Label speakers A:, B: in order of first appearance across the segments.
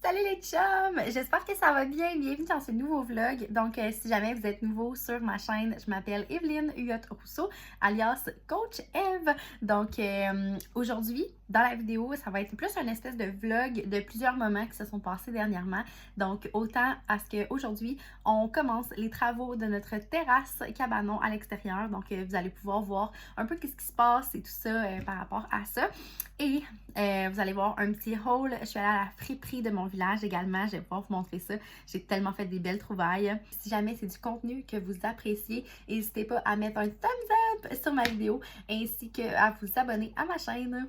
A: Salut les chums! J'espère que ça va bien. Bienvenue dans ce nouveau vlog. Donc, si jamais vous êtes nouveau sur ma chaîne, je m'appelle Evelyne Huot-Rousseau, alias Coach Eve. Donc, aujourd'hui, dans la vidéo, ça va être plus une espèce de vlog de plusieurs moments qui se sont passés dernièrement. Donc, autant à ce qu'aujourd'hui, on commence les travaux de notre terrasse cabanon à l'extérieur. Donc, vous allez pouvoir voir un peu ce qui se passe et tout ça par rapport à ça. Et vous allez voir un petit haul. Je suis allée à la friperie de mon village également. Je vais pouvoir vous montrer ça. J'ai tellement fait des belles trouvailles. Si jamais c'est du contenu que vous appréciez, n'hésitez pas à mettre un thumbs up sur ma vidéo ainsi qu'à vous abonner à ma chaîne.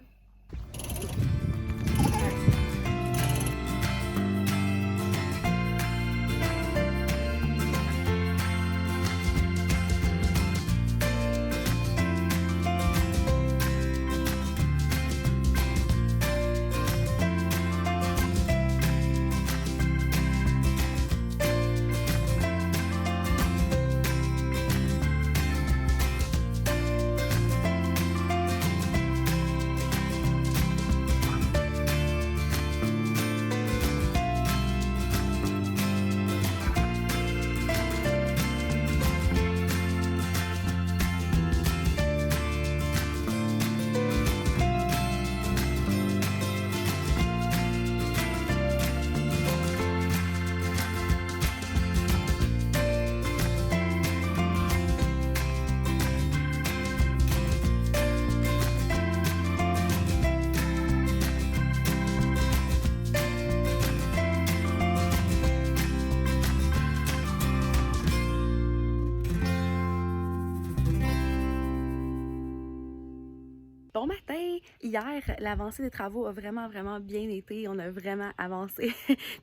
A: Bon matin! Hier, l'avancée des travaux a vraiment bien été. On a vraiment avancé.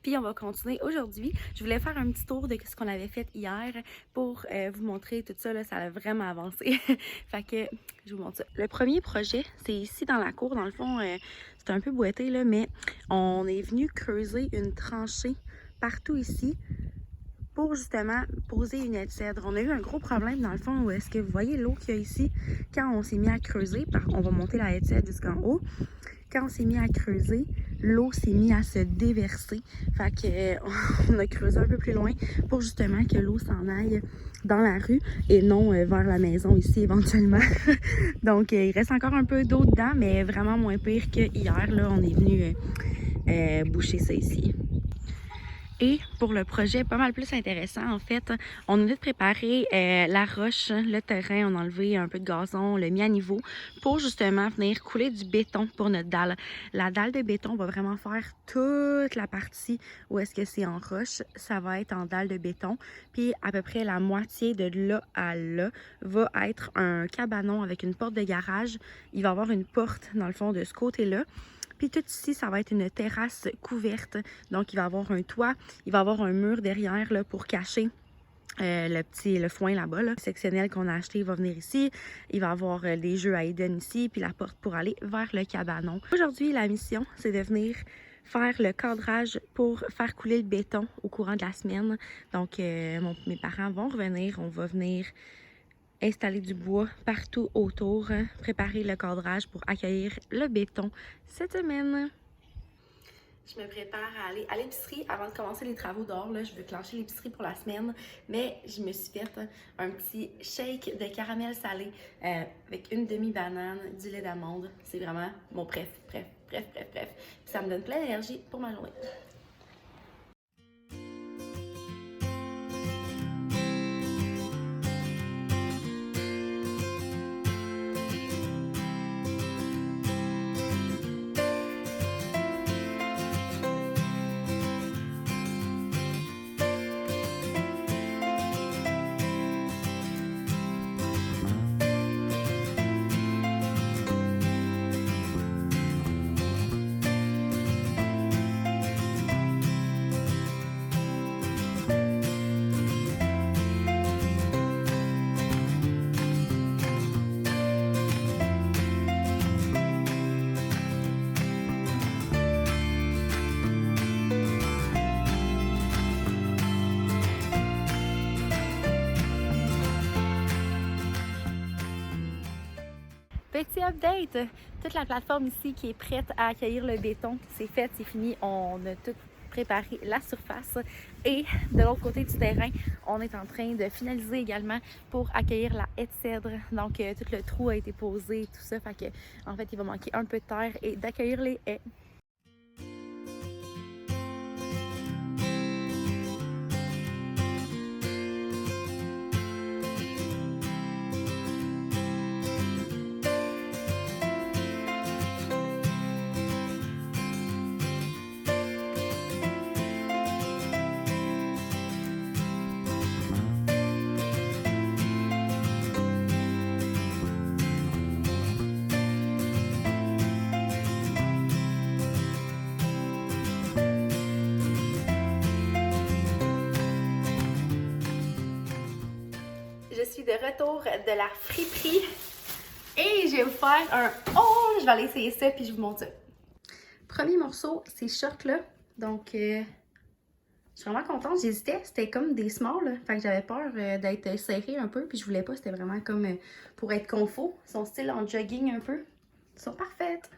A: Puis on va continuer aujourd'hui. Je voulais faire un petit tour de ce qu'on avait fait hier pour vous montrer tout ça. Là, ça a vraiment avancé. Fait que je vous montre ça. Le premier projet, c'est ici dans la cour. Dans le fond, c'est un peu boité, là, mais on est venu creuser une tranchée partout ici pour justement poser une haie de cèdre. On a eu un gros problème dans le fond où est-ce que vous voyez l'eau qu'il y a ici quand on s'est mis à creuser, on va monter la haie de cèdre jusqu'en haut. Quand on s'est mis à creuser, l'eau s'est mise à se déverser. Fait que on a creusé un peu plus loin pour justement que l'eau s'en aille dans la rue et non vers la maison ici éventuellement. Donc il reste encore un peu d'eau dedans, mais vraiment moins pire que hier. Là, on est venu boucher ça ici. Et pour le projet pas mal plus intéressant, en fait, on a vite préparé la roche, le terrain, on a enlevé un peu de gazon, on l'a mis à niveau pour justement venir couler du béton pour notre dalle. La dalle de béton va vraiment faire toute la partie où est-ce que c'est en roche, ça va être en dalle de béton. Puis à peu près la moitié de là à là va être un cabanon avec une porte de garage. Il va y avoir une porte dans le fond de ce côté-là. Puis tout ici, ça va être une terrasse couverte. Donc, il va y avoir un toit, il va y avoir un mur derrière là, pour cacher le foin là-bas. Là. Le sectionnel qu'on a acheté va venir ici. Il va y avoir des jeux à Eden ici, puis la porte pour aller vers le cabanon. Aujourd'hui, la mission, c'est de venir faire le cadrage pour faire couler le béton au courant de la semaine. Donc, mes parents vont revenir. On va venir installer du bois partout autour, préparer le cadrage pour accueillir le béton cette semaine. Je me prépare à aller à l'épicerie avant de commencer les travaux dehors. Là, je veux clencher l'épicerie pour la semaine, mais je me suis fait un petit shake de caramel salé avec une demi-banane, du lait d'amande. C'est vraiment mon bref. Puis ça me donne plein d'énergie pour ma journée. Petit update, toute la plateforme ici qui est prête à accueillir le béton, c'est fait, c'est fini, on a tout préparer la surface. Et de l'autre côté du terrain, on est en train de finaliser également pour accueillir la haie de cèdre. Donc, tout le trou a été posé, tout ça. Fait que, en fait, il va manquer un peu de terre et d'accueillir les haies. Je suis de retour de la friperie et je vais vous faire un... Oh! Je vais aller essayer ça puis je vous montre ça. Premier morceau, ces shorts-là. Donc, je suis vraiment contente. J'hésitais. C'était comme des smalls. Fait que j'avais peur d'être serrée un peu. Puis je voulais pas. C'était vraiment comme pour être confort. Ils sont style en jogging un peu. Ils sont parfaites.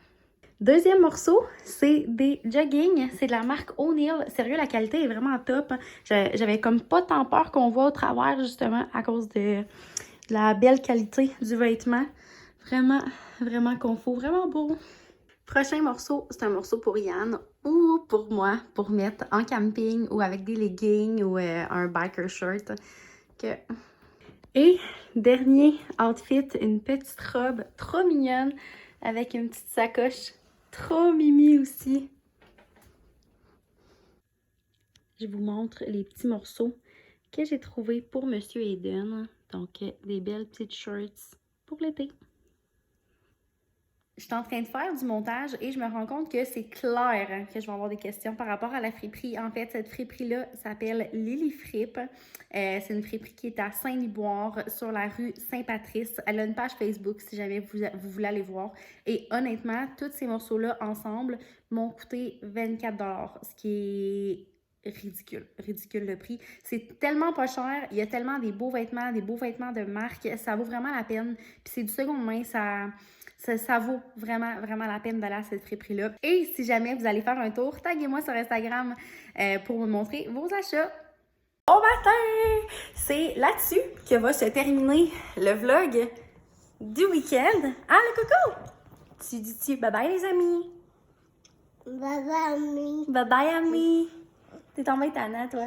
A: Deuxième morceau, c'est des jogging. C'est de la marque O'Neill. Sérieux, la qualité est vraiment top. J'avais comme pas tant peur qu'on voit au travers, justement, à cause de la belle qualité du vêtement. Vraiment, vraiment confort, vraiment beau. Prochain morceau, c'est un morceau pour Yann ou pour moi, pour mettre en camping ou avec des leggings ou un biker shirt. Et dernier outfit, une petite robe trop mignonne avec une petite sacoche trop mimi aussi. Je vous montre les petits morceaux que j'ai trouvés pour Monsieur Eden. Donc, des belles petites shirts pour l'été. Je suis en train de faire du montage et je me rends compte que c'est clair que je vais avoir des questions par rapport à la friperie. En fait, cette friperie-là s'appelle Lily Fripe. C'est une friperie qui est à Saint-Liboire, sur la rue Saint-Patrice. Elle a une page Facebook si jamais vous voulez aller voir. Et honnêtement, tous ces morceaux-là ensemble m'ont coûté 24 $, ce qui est ridicule le prix. C'est tellement pas cher, il y a tellement des beaux vêtements de marque, ça vaut vraiment la peine. Puis c'est du seconde main, ça vaut vraiment, vraiment la peine d'aller à cette friperie-là. Et si jamais vous allez faire un tour, taguez-moi sur Instagram pour me montrer vos achats. Bon matin! C'est là-dessus que va se terminer le vlog du week-end. Ah, le coco! Tu dis-tu bye-bye les amis?
B: Bye-bye, amis.
A: Bye-bye amis! T'es tombé tannant, toi?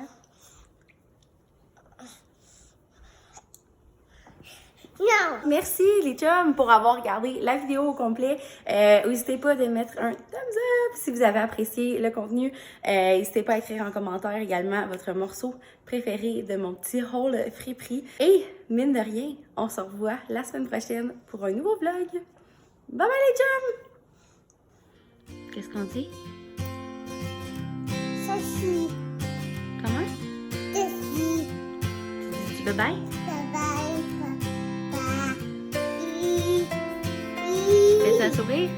B: Non!
A: Merci les chums pour avoir regardé la vidéo au complet. N'hésitez pas de mettre un thumbs up si vous avez apprécié le contenu. N'hésitez pas à écrire en commentaire également votre morceau préféré de mon petit haul friperie. Et mine de rien, on se revoit la semaine prochaine pour un nouveau vlog. Bye bye les chums! Qu'est-ce qu'on dit?
B: Ceci.
A: Comment?
B: Ceci.
A: Tu dis bye bye?
B: Bye-bye, papa.
A: Fais-tu un sourire?